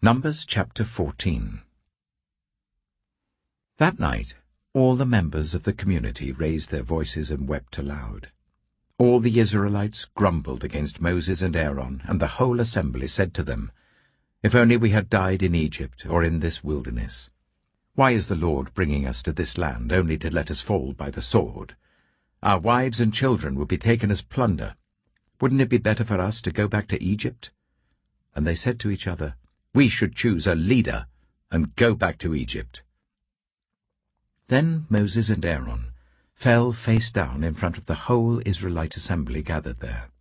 Numbers chapter 14. That night all the members of the community raised their voices and wept aloud. All the Israelites grumbled against Moses and Aaron, and the whole assembly said to them, "If only we had died in Egypt or in this wilderness. Why is the Lord bringing us to this land only to let us fall by the sword? Our wives and children will be taken as plunder. Wouldn't it be better for us to go back to Egypt?" And they said to each other, "We should choose a leader and go back to Egypt." Then Moses and Aaron fell face down in front of the whole Israelite assembly gathered there.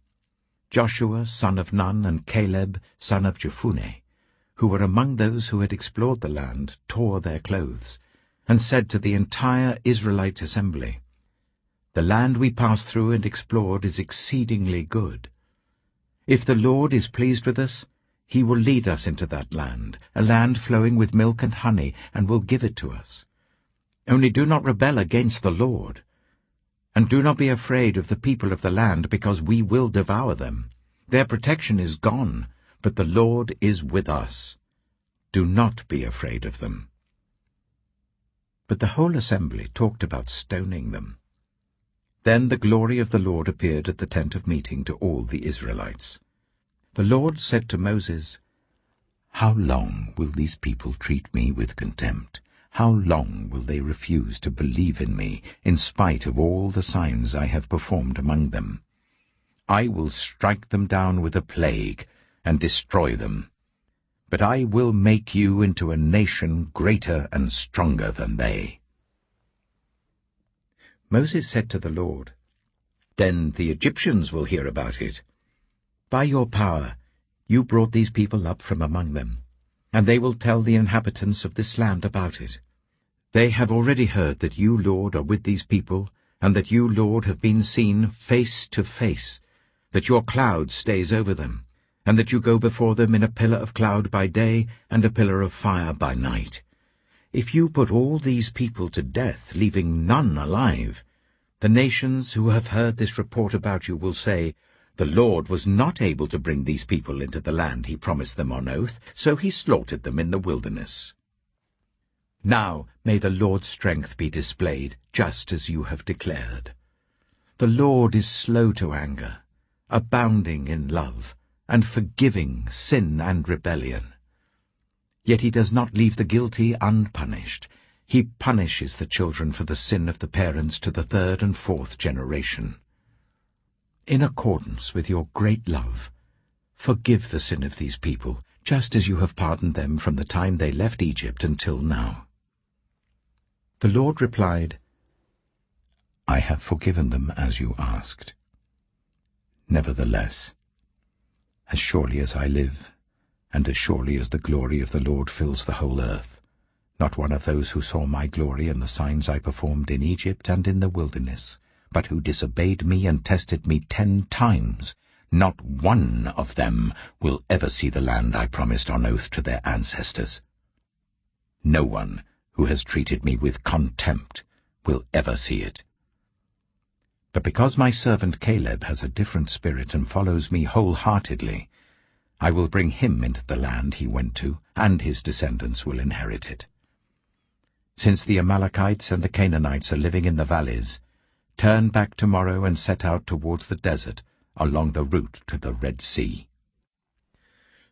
Joshua son of Nun and Caleb son of Jephunneh, who were among those who had explored the land, tore their clothes, and said to the entire Israelite assembly, "The land we passed through and explored is exceedingly good. If the Lord is pleased with us, He will lead us into that land, a land flowing with milk and honey, and will give it to us. Only do not rebel against the Lord. And do not be afraid of the people of the land, because we will devour them. Their protection is gone, but the Lord is with us. Do not be afraid of them." But the whole assembly talked about stoning them. Then the glory of the Lord appeared at the tent of meeting to all the Israelites. The Lord said to Moses, "How long will these people treat me with contempt? How long will they refuse to believe in me, in spite of all the signs I have performed among them? I will strike them down with a plague and destroy them. But I will make you into a nation greater and stronger than they." Moses said to the Lord, "Then the Egyptians will hear about it. By your power you brought these people up from among them, and they will tell the inhabitants of this land about it. They have already heard that you, Lord, are with these people, and that you, Lord, have been seen face to face, that your cloud stays over them, and that you go before them in a pillar of cloud by day and a pillar of fire by night. If you put all these people to death, leaving none alive, the nations who have heard this report about you will say, 'The Lord was not able to bring these people into the land He promised them on oath, so He slaughtered them in the wilderness.' Now may the Lord's strength be displayed, just as you have declared. The Lord is slow to anger, abounding in love, and forgiving sin and rebellion. Yet He does not leave the guilty unpunished. He punishes the children for the sin of the parents to the third and fourth generation. In accordance with your great love, forgive the sin of these people, just as you have pardoned them from the time they left Egypt until now." The Lord replied, "I have forgiven them as you asked. Nevertheless, as surely as I live, and as surely as the glory of the Lord fills the whole earth, not one of those who saw my glory and the signs I performed in Egypt and in the wilderness, but who disobeyed me and tested me 10 times, not one of them will ever see the land I promised on oath to their ancestors. No one who has treated me with contempt will ever see it. But because my servant Caleb has a different spirit and follows me wholeheartedly, I will bring him into the land he went to, and his descendants will inherit it. Since the Amalekites and the Canaanites are living in the valleys, turn back tomorrow and set out towards the desert, along the route to the Red Sea."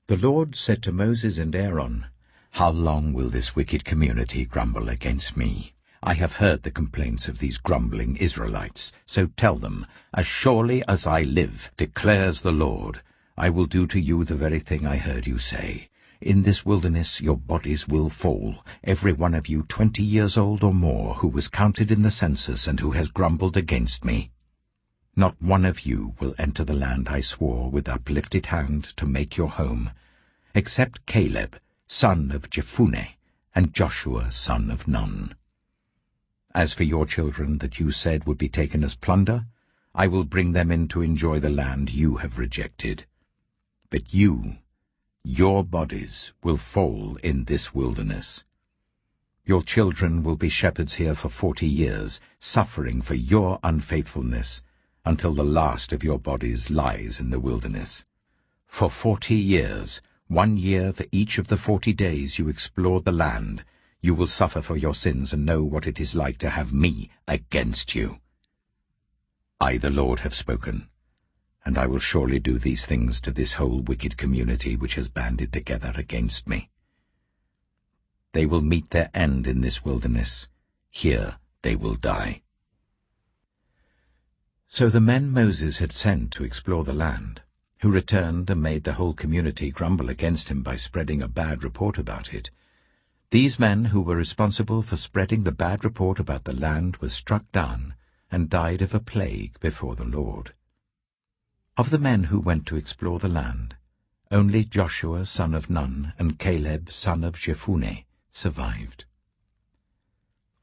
The Lord said to Moses and Aaron, "How long will this wicked community grumble against me? I have heard the complaints of these grumbling Israelites, so tell them, 'As surely as I live, declares the Lord, I will do to you the very thing I heard you say. In this wilderness your bodies will fall, every one of you 20 years old or more, who was counted in the census and who has grumbled against me. Not one of you will enter the land I swore with uplifted hand to make your home, except Caleb, son of Jephunneh, and Joshua, son of Nun. As for your children that you said would be taken as plunder, I will bring them in to enjoy the land you have rejected. But you, your bodies will fall in this wilderness. Your children will be shepherds here for 40 years, suffering for your unfaithfulness, until the last of your bodies lies in the wilderness. For 40 years 1 year for each of the 40 days you explored the land, you will suffer for your sins and know what it is like to have me against you. I, the Lord, have spoken, and I will surely do these things to this whole wicked community which has banded together against me. They will meet their end in this wilderness. Here they will die." So the men Moses had sent to explore the land, who returned and made the whole community grumble against him by spreading a bad report about it, these men who were responsible for spreading the bad report about the land were struck down and died of a plague before the Lord. Of the men who went to explore the land, only Joshua son of Nun and Caleb son of Jephunneh survived.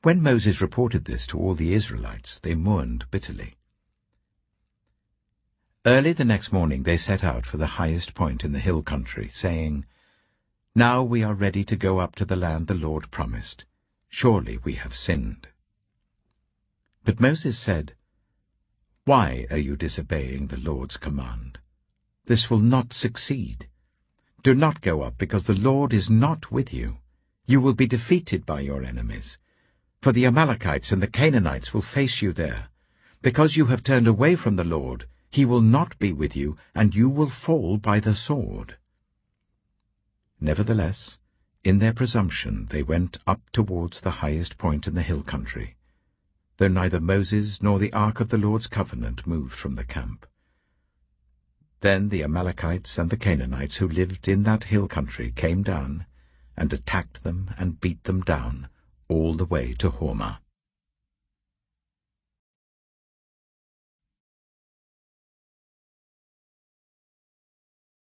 When Moses reported this to all the Israelites, they mourned bitterly. Early the next morning they set out for the highest point in the hill country, saying, "Now we are ready to go up to the land the Lord promised. Surely we have sinned." But Moses said, "Why are you disobeying the Lord's command? This will not succeed. Do not go up, because the Lord is not with you. You will be defeated by your enemies. For the Amalekites and the Canaanites will face you there. Because you have turned away from the Lord, he will not be with you, and you will fall by the sword." Nevertheless, in their presumption they went up towards the highest point in the hill country, though neither Moses nor the ark of the Lord's covenant moved from the camp. Then the Amalekites and the Canaanites who lived in that hill country came down and attacked them and beat them down all the way to Hormah.